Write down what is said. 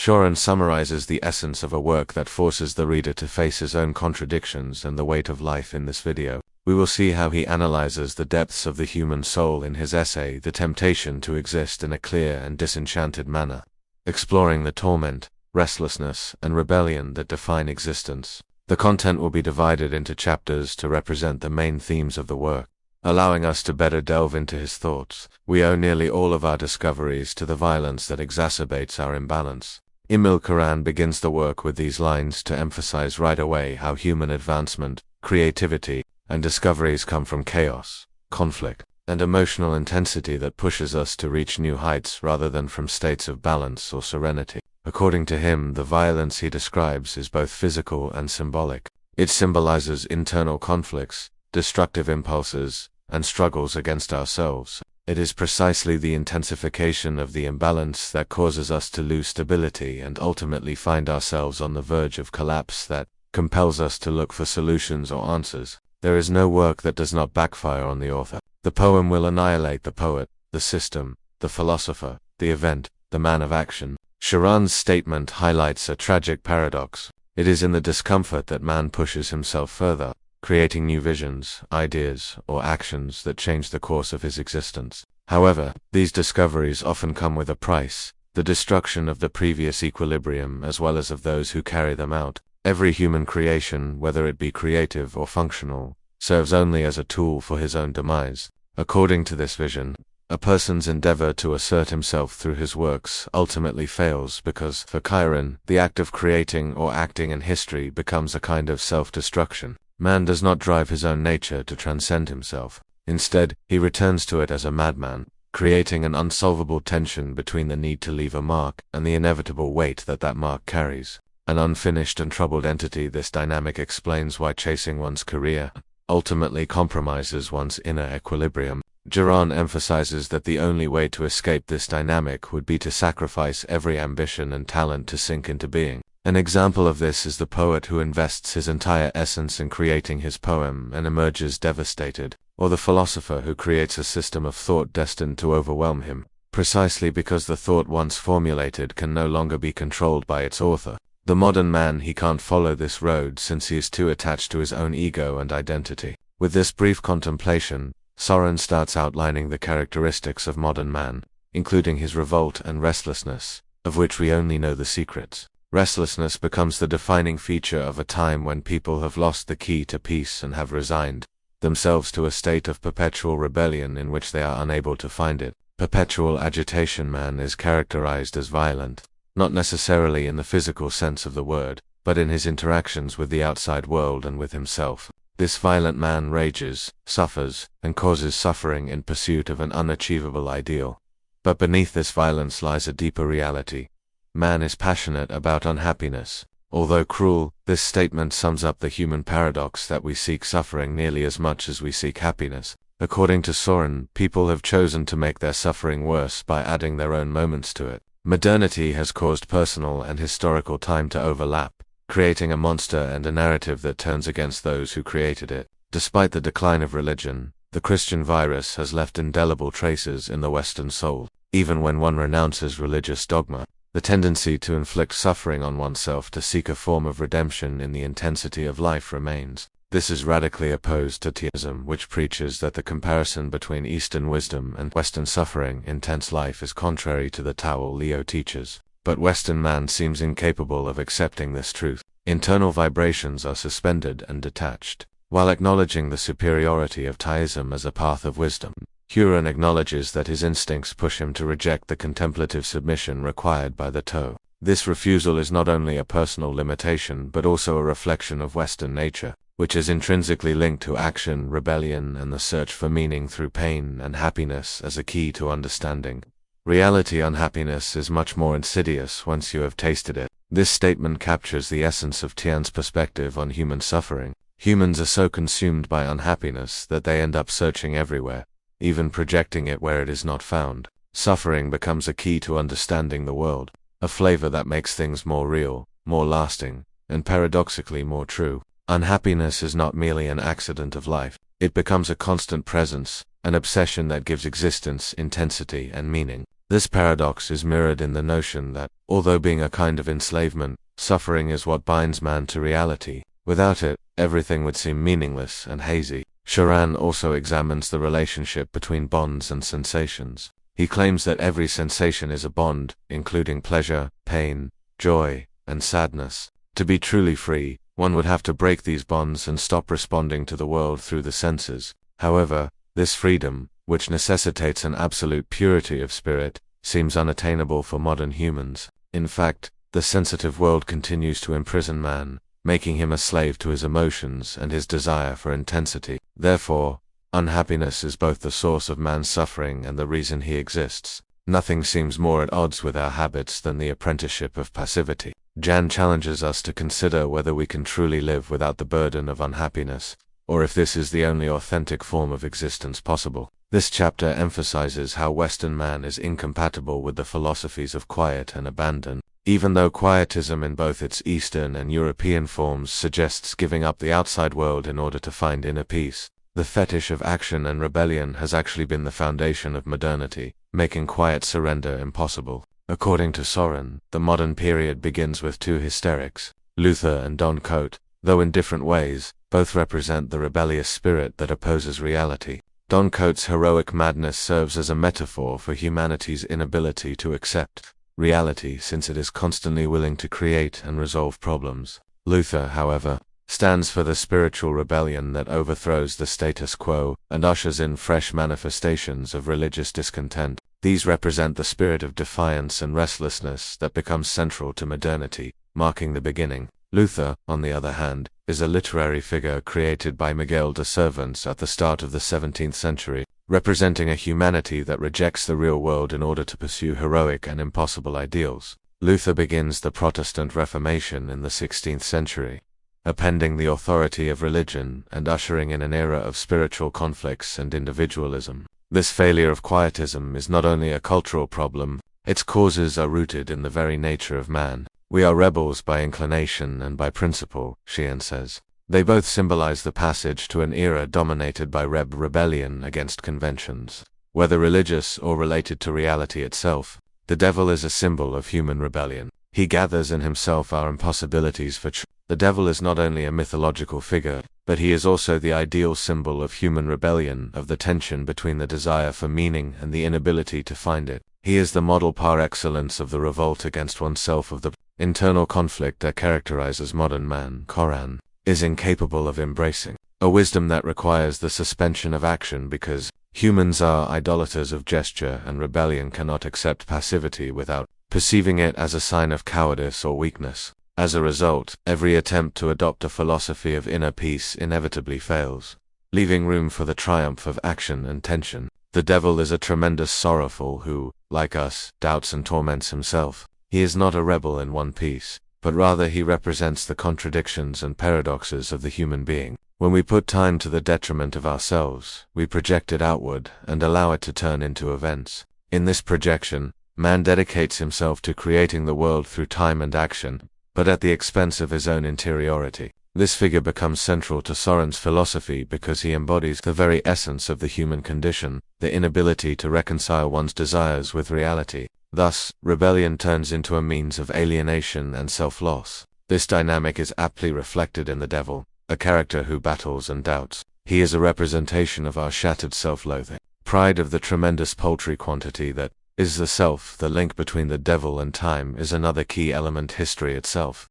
Cioran summarizes the essence of a work that forces the reader to face his own contradictions and the weight of life in this video. We will see how he analyzes the depths of the human soul in his essay, The Temptation to Exist, in a clear and disenchanted manner, exploring the torment, restlessness, and rebellion that define existence. The content will be divided into chapters to represent the main themes of the work, allowing us to better delve into his thoughts. We owe nearly all of our discoveries to the violence that exacerbates our imbalance. Emil Cioran begins the work with these lines to emphasize right away how human advancement, creativity, and discoveries come from chaos, conflict, and emotional intensity that pushes us to reach new heights rather than from states of balance or serenity. According to him, the violence he describes is both physical and symbolic. It symbolizes internal conflicts, destructive impulses, and struggles against ourselves. It is precisely the intensification of the imbalance that causes us to lose stability and ultimately find ourselves on the verge of collapse that compels us to look for solutions or answers. There is no work that does not backfire on the author. The poem will annihilate the poet, the system, the philosopher, the event, the man of action. Cioran's statement highlights a tragic paradox. It is in the discomfort that man pushes himself further, creating new visions, ideas, or actions that change the course of his existence. However, these discoveries often come with a price, the destruction of the previous equilibrium as well as of those who carry them out. Every human creation, whether it be creative or functional, serves only as a tool for his own demise. According to this vision, a person's endeavor to assert himself through his works ultimately fails because, for Cioran, the act of creating or acting in history becomes a kind of self-destruction. Man does not drive his own nature to transcend himself. Instead, he returns to it as a madman, creating an unsolvable tension between the need to leave a mark and the inevitable weight that that mark carries. An unfinished and troubled entity, this dynamic explains why chasing one's career ultimately compromises one's inner equilibrium. Cioran emphasizes that the only way to escape this dynamic would be to sacrifice every ambition and talent to sink into being. An example of this is the poet who invests his entire essence in creating his poem and emerges devastated, or the philosopher who creates a system of thought destined to overwhelm him, precisely because the thought once formulated can no longer be controlled by its author. The modern man, he can't follow this road since he is too attached to his own ego and identity. With this brief contemplation, Cioran starts outlining the characteristics of modern man, including his revolt and restlessness, of which we only know the secrets. Restlessness becomes the defining feature of a time when people have lost the key to peace and have resigned themselves to a state of perpetual rebellion in which they are unable to find it. Perpetual agitation. Man is characterized as violent, not necessarily in the physical sense of the word, but in his interactions with the outside world and with himself. This violent man rages, suffers, and causes suffering in pursuit of an unachievable ideal. But beneath this violence lies a deeper reality. Man is passionate about unhappiness. Although cruel, this statement sums up the human paradox that we seek suffering nearly as much as we seek happiness. According to Cioran, people have chosen to make their suffering worse by adding their own moments to it. Modernity has caused personal and historical time to overlap, creating a monster and a narrative that turns against those who created it. Despite the decline of religion, the Christian virus has left indelible traces in the Western soul. Even when one renounces religious dogma, the tendency to inflict suffering on oneself to seek a form of redemption in the intensity of life remains. This is radically opposed to nihilism, which preaches that the comparison between Eastern wisdom and Western suffering, intense life, is contrary to the Tao Leo teaches. But Western man seems incapable of accepting this truth. Internal vibrations are suspended and detached. While acknowledging the superiority of Taoism as a path of wisdom, Cioran acknowledges that his instincts push him to reject the contemplative submission required by the Tao. This refusal is not only a personal limitation but also a reflection of Western nature, which is intrinsically linked to action, rebellion, and the search for meaning through pain and happiness as a key to understanding reality. Unhappiness is much more insidious once you have tasted it. This statement captures the essence of Tian's perspective on human suffering. Humans are so consumed by unhappiness that they end up searching everywhere, even projecting it where it is not found. Suffering becomes a key to understanding the world, a flavor that makes things more real, more lasting, and paradoxically more true. Unhappiness is not merely an accident of life. It becomes a constant presence, an obsession that gives existence intensity and meaning. This paradox is mirrored in the notion that, although being a kind of enslavement, suffering is what binds man to reality. Without it, everything would seem meaningless and hazy. Cioran also examines the relationship between bonds and sensations. He claims that every sensation is a bond, including pleasure, pain, joy, and sadness. To be truly free, one would have to break these bonds and stop responding to the world through the senses. However, this freedom, which necessitates an absolute purity of spirit, seems unattainable for modern humans. In fact, the sensitive world continues to imprison man, making him a slave to his emotions and his desire for intensity. Therefore, unhappiness is both the source of man's suffering and the reason he exists. Nothing seems more at odds with our habits than the apprenticeship of passivity. Jan challenges us to consider whether we can truly live without the burden of unhappiness, or if this is the only authentic form of existence possible. This chapter emphasizes how Western man is incompatible with the philosophies of quiet and abandon. Even though quietism in both its Eastern and European forms suggests giving up the outside world in order to find inner peace, the fetish of action and rebellion has actually been the foundation of modernity, making quiet surrender impossible. According to Cioran, the modern period begins with two hysterics, Luther and Don Quixote. Though in different ways, both represent the rebellious spirit that opposes reality. Don Quixote's heroic madness serves as a metaphor for humanity's inability to accept reality since it is constantly willing to create and resolve problems. Luther, however, stands for the spiritual rebellion that overthrows the status quo and ushers in fresh manifestations of religious discontent. These represent the spirit of defiance and restlessness that becomes central to modernity, marking the beginning. Luther, on the other hand, is a literary figure created by Miguel de Cervantes at the start of the 17th century, representing a humanity that rejects the real world in order to pursue heroic and impossible ideals. Luther begins the Protestant Reformation in the 16th century, upending the authority of religion and ushering in an era of spiritual conflicts and individualism. This failure of quietism is not only a cultural problem, its causes are rooted in the very nature of man. We are rebels by inclination and by principle, Cioran says. They both symbolize the passage to an era dominated by rebellion against conventions. Whether religious or related to reality itself, the devil is a symbol of human rebellion. He gathers in himself our impossibilities for truth. The devil is not only a mythological figure, but he is also the ideal symbol of human rebellion, of the tension between the desire for meaning and the inability to find it. He is the model par excellence of the revolt against oneself, of the internal conflict that characterizes modern man. Cioran is incapable of embracing a wisdom that requires the suspension of action because humans are idolaters of gesture, and rebellion cannot accept passivity without perceiving it as a sign of cowardice or weakness. As a result, every attempt to adopt a philosophy of inner peace inevitably fails, leaving room for the triumph of action and tension. The devil is a tremendous sorrowful who, like us, doubts and torments himself. He is not a rebel in one piece, but rather he represents the contradictions and paradoxes of the human being. When we put time to the detriment of ourselves, we project it outward and allow it to turn into events. In this projection, man dedicates himself to creating the world through time and action, but at the expense of his own interiority. This figure becomes central to Cioran's philosophy because he embodies the very essence of the human condition, the inability to reconcile one's desires with reality. Thus, rebellion turns into a means of alienation and self-loss. This dynamic is aptly reflected in the devil, a character who battles and doubts. He is a representation of our shattered self-loathing. Pride of the tremendous paltry quantity that is the self. The link between the devil and time is another key element. History itself